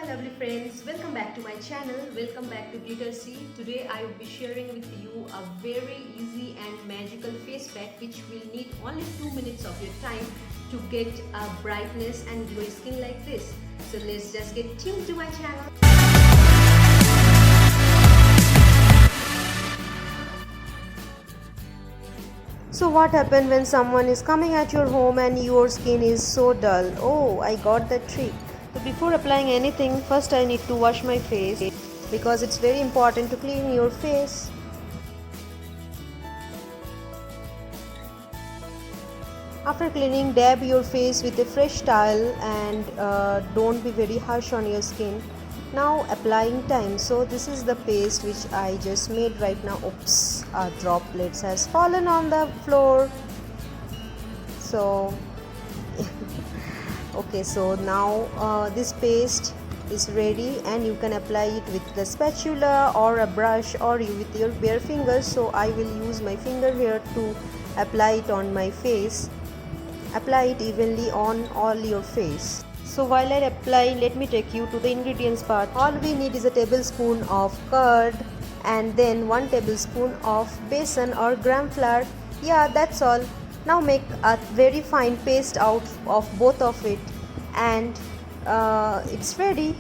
lovely friends, welcome back to my channel. Welcome back to Glitter C. Today I will be sharing with you a very easy and magical face pack which will need only 2 minutes of your time to get a brightness and glowy skin like this. So let's just get tuned to my channel. So what happens when someone is coming at your home and your skin is so dull? Oh, I got the trick. So before applying anything, first I need to wash my face because it's very important to clean your face. After cleaning, dab your face with a fresh towel and don't be very harsh on your skin. Now applying time. So this is the paste which I just made right now. Oops, droplets has fallen on the floor. So okay, so now this paste is ready and you can apply it with the spatula or a brush or with your bare fingers. So I will use my finger here to apply it on my face. Apply it evenly on all your face. So while I apply, let me take you to the ingredients part. All we need is a tablespoon of curd and then 1 tablespoon of besan or gram flour. Yeah, that's all. Now make a very fine paste out of both of it and it's ready.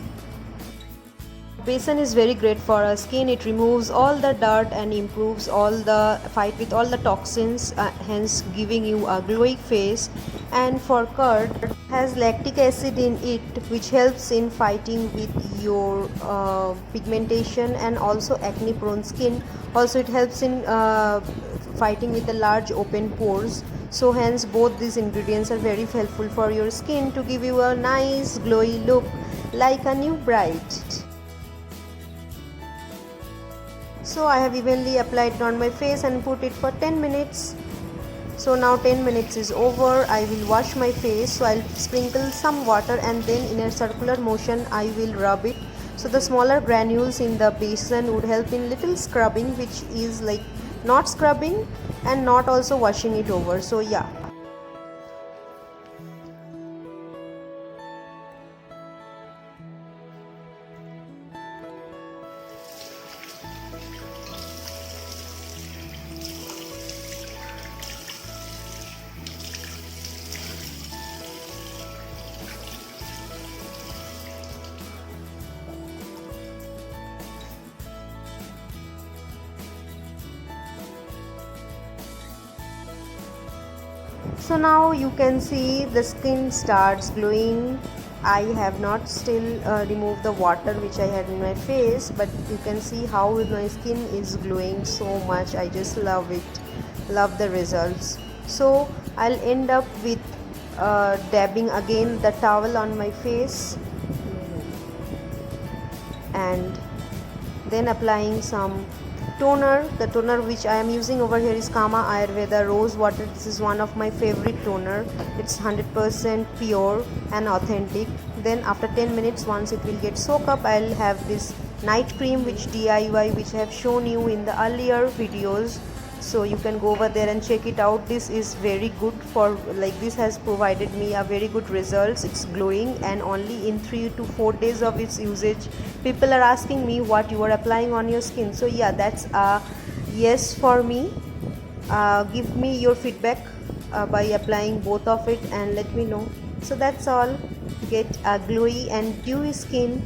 Besan is very great for our skin. It removes all the dirt and improves all the fight with all the toxins, hence giving you a glowy face. And for curd, has lactic acid in it which helps in fighting with your pigmentation and also acne prone skin. Also it helps in fighting with the large open pores. So hence both these ingredients are very helpful for your skin to give you a nice glowy look like a new bride. So I have evenly applied it on my face and put it for 10 minutes. So now 10 minutes is over. I will wash my face. So I'll sprinkle some water and then in a circular motion I will rub it. So the smaller granules in the basin would help in little scrubbing, which is like not scrubbing and not also washing it over. So yeah. So now you can see the skin starts glowing. I have not still removed the water which I had in my face, but you can see how my skin is glowing so much. I just love it, love the results. So I'll end up with dabbing again the towel on my face and then applying some toner. The toner which I am using over here is Kama Ayurveda Rose Water. This is one of my favorite toner. It's 100% pure and authentic. Then after 10 minutes, once it will get soak up, I'll have this night cream which DIY which I have shown you in the earlier videos. So you can go over there and check it out. This is very good for, like, this has provided me a very good results. It's glowing and only in 3 to 4 days of its usage people are asking me what you are applying on your skin. So yeah, that's a yes for me. Give me your feedback by applying both of it and let me know. So that's all. Get a glowy and dewy skin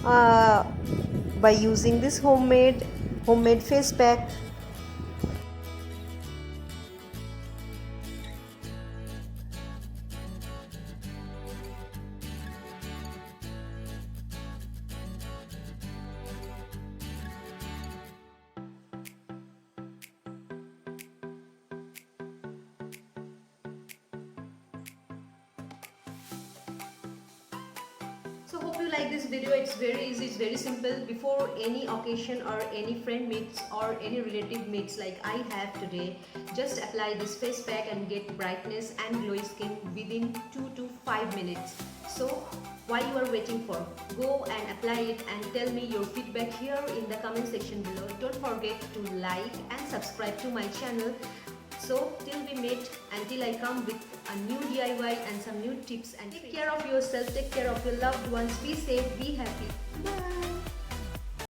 by using this homemade face pack. So hope you like this video. It's very easy, it's very simple. Before any occasion or any friend meets or any relative meets like I have today, just apply this face pack and get brightness and glowy skin within 2 to 5 minutes. So while you are waiting for, go and apply it and tell me your feedback here in the comment section below. Don't forget to like and subscribe to my channel. So till we meet, until I come with a new DIY and some new tips. And take care of yourself, take care of your loved ones. Be safe, be happy.